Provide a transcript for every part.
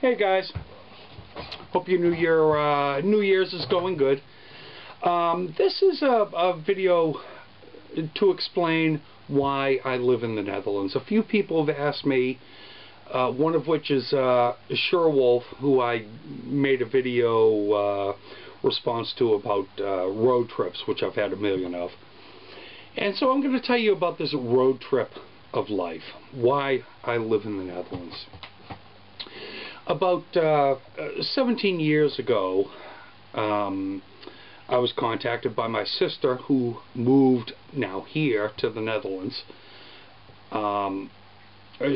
Hey guys, hope your New Year's is going good. This is a video to explain why I live in the Netherlands. A few people have asked me, one of which is Sherwulff, who I made a video response to about road trips, which I've had a million of. And so I'm going to tell you about this road trip of life, why I live in the Netherlands. About 17 years ago, I was contacted by my sister, who moved now here to the Netherlands.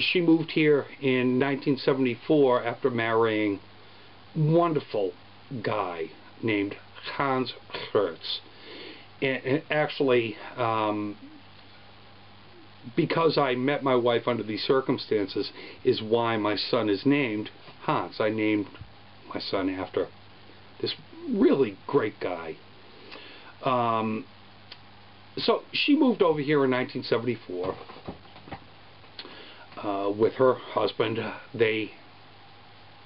She moved here in 1974 after marrying a wonderful guy named Hans Hertz. And actually, because I met my wife under these circumstances, is why my son is named Hans. I named my son after this really great guy. So she moved over here in 1974 with her husband. They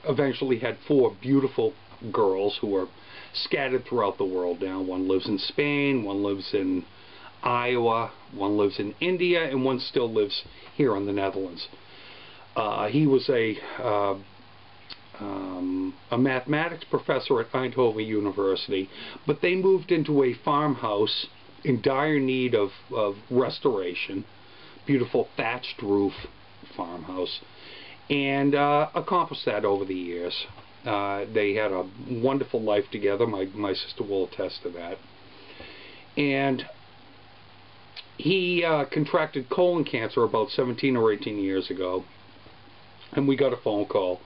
eventually had 4 beautiful girls who are scattered throughout the world now. One lives in Spain, one lives in Iowa, one lives in India, and one still lives here in the Netherlands. He was a mathematics professor at Eindhoven University, but they moved into a farmhouse in dire need of restoration, beautiful thatched roof farmhouse, and accomplished that over the years. They had a wonderful life together. My sister will attest to that. And he contracted colon cancer about 17 or 18 years ago, and we got a phone call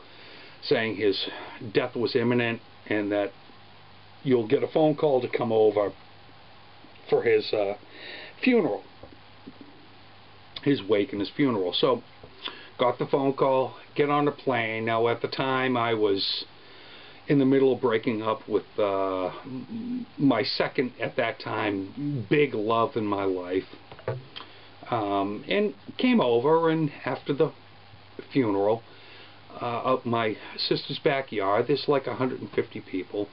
saying his death was imminent and that you'll get a phone call to come over for his funeral, his wake and his funeral. So got the phone call, get on the plane. Now at the time I was in the middle of breaking up with my second, at that time, big love in my life, and came over, and after the funeral, out my sister's backyard, there's like 150 people.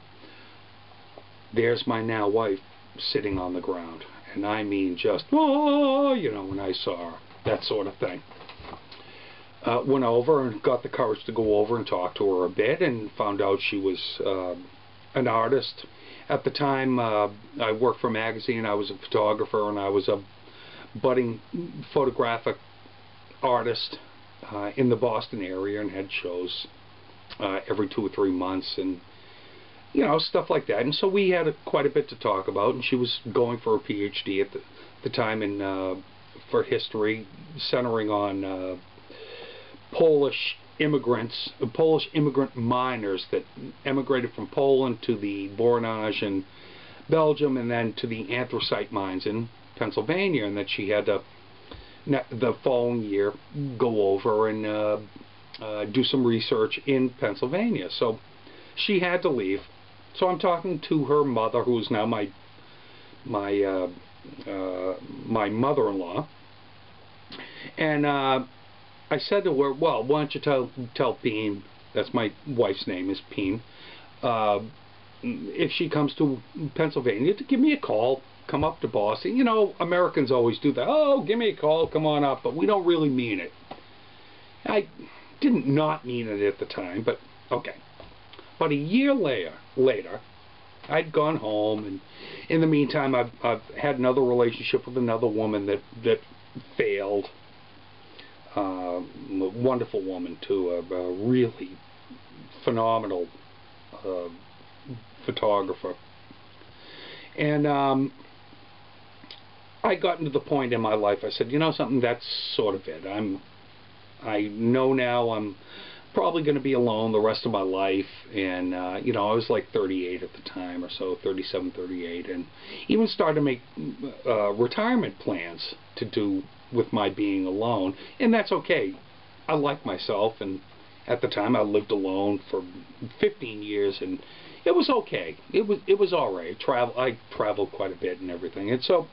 There's my now wife sitting on the ground, and I mean just, oh, you know, when I saw her, that sort of thing. Went over and got the courage to go over and talk to her a bit, and found out she was an artist. At the time, I worked for a magazine. I was a photographer, and I was a budding photographic artist in the Boston area, and had shows every 2 or 3 months, and you know, stuff like that. And so we had quite a bit to talk about, and she was going for a PhD at the time in for history, centering on Polish immigrant miners that emigrated from Poland to the Bornage in Belgium, and then to the anthracite mines in Pennsylvania, and that she had to the following year go over and do some research in Pennsylvania. So she had to leave. So I'm talking to her mother, who is now my mother-in-law, and I said to her, well, why don't you tell Peen, that's my wife's name, is Peen, if she comes to Pennsylvania, to give me a call, come up to Boston. You know, Americans always do that. Oh, give me a call, come on up, but we don't really mean it. I didn't not mean it at the time, but okay. About a year later, I'd gone home, and in the meantime, I've had another relationship with another woman that failed. A wonderful woman too, a really phenomenal photographer. And I got into the point in my life, I said, you know something, that's sort of it. I know now I'm probably going to be alone the rest of my life, and you know, I was like 38 at the time, or so, 37, 38, and even started to make retirement plans to do with my being alone, and that's okay. I like myself, and at the time I lived alone for 15 years, and it was okay. It was all right. I traveled quite a bit and everything, and so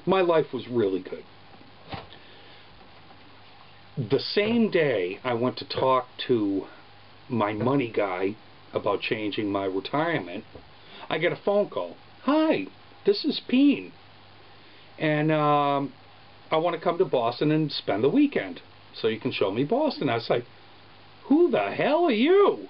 my life was really good. The same day I went to talk to my money guy about changing my retirement, I get a phone call. Hi, this is Peen, and I want to come to Boston and spend the weekend, so you can show me Boston. I was like, who the hell are you?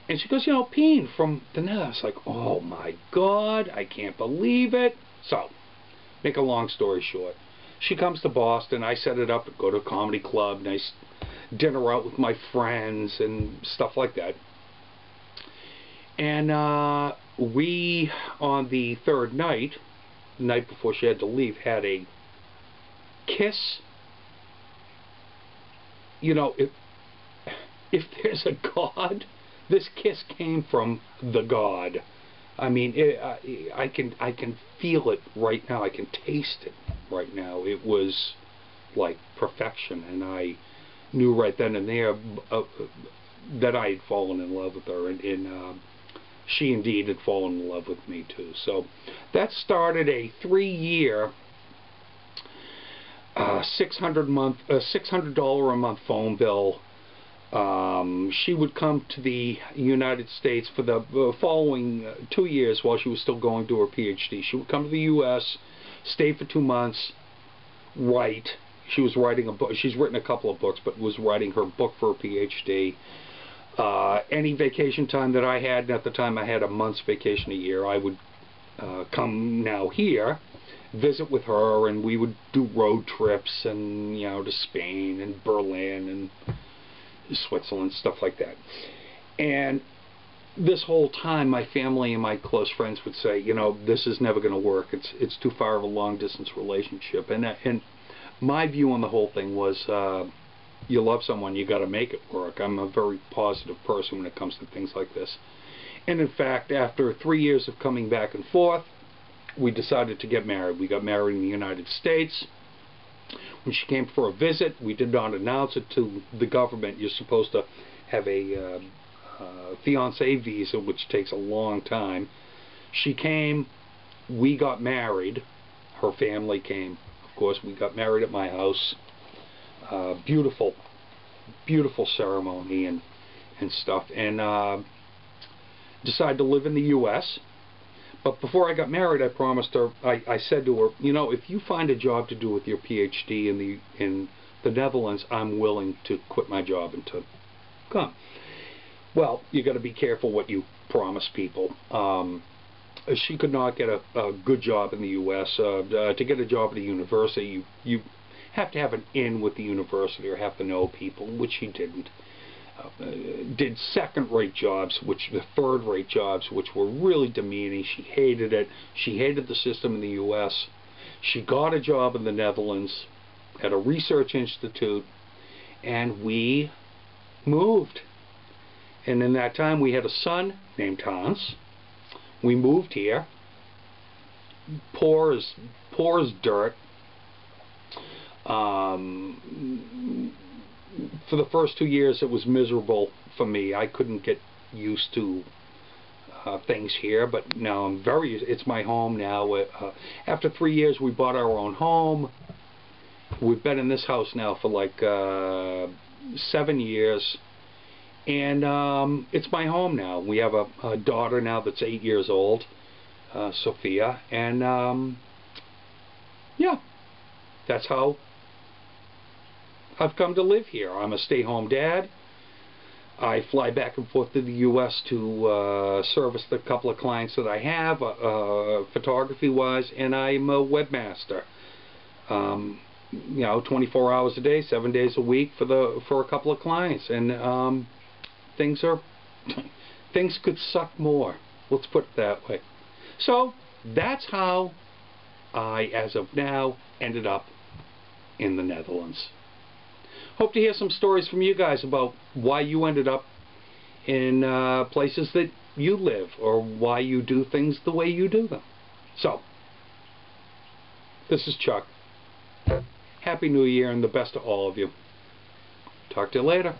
And she goes, you know, Peen from the net. I was like, oh my God, I can't believe it. So, make a long story short, she comes to Boston. I set it up to go to a comedy club, nice dinner out with my friends and stuff like that. And we, on the third night, the night before she had to leave, had a kiss. You know, if there's a God, this kiss came from the God. I mean, I can feel it right now. I can taste it right now. It was like perfection, and I knew right then and there that I had fallen in love with her, and she indeed had fallen in love with me too. So that started a 3-year, $600 a month phone bill. She would come to the United States for the following 2 years while she was still going to her PhD. She would come to the U.S., stay for 2 months, write. She was writing a book. She's written a couple of books, but was writing her book for her PhD. Any vacation time that I had, and at the time I had a month's vacation a year, I would come now here, visit with her, and we would do road trips, and you know, to Spain and Berlin and Switzerland, stuff like that. And this whole time, my family and my close friends would say, you know, this is never going to work. It's too far of a long distance relationship. And my view on the whole thing was, you love someone, you got to make it work. I'm a very positive person when it comes to things like this. And in fact, after 3 years of coming back and forth, we decided to get married. We got married in the United States. When she came for a visit, we did not announce it to the government. You're supposed to have a fiancé visa, which takes a long time. She came, we got married. Her family came. Of course, we got married at my house. Beautiful, beautiful ceremony and stuff. And decided to live in the U.S. But before I got married, I promised her, I said to her, you know, if you find a job to do with your PhD in the Netherlands, I'm willing to quit my job and to come. Well, you got to be careful what you promise people. She could not get a good job in the U.S. To get a job at a university, you have to have an in with the university or have to know people, which she didn't. Did second-rate jobs, third-rate jobs, which were really demeaning. She hated it. She hated the system in the U.S. She got a job in the Netherlands at a research institute, and we moved. And in that time, we had a son named Hans. We moved here. Poor as dirt. For the first 2 years, it was miserable for me. I couldn't get used to things here, but now it's my home now. After 3 years, we bought our own home. We've been in this house now for like 7 years, and it's my home now. We have a daughter now that's 8 years old, Sophia, and yeah, that's how I've come to live here. I'm a stay-home dad. I fly back and forth to the U.S. to service the couple of clients that I have, photography-wise, and I'm a webmaster. You know, 24 hours a day, 7 days a week for a couple of clients, and things could suck more. Let's put it that way. So that's how I, as of now, ended up in the Netherlands. Hope to hear some stories from you guys about why you ended up in places that you live, or why you do things the way you do them. So, this is Chuck. Happy New Year and the best to all of you. Talk to you later.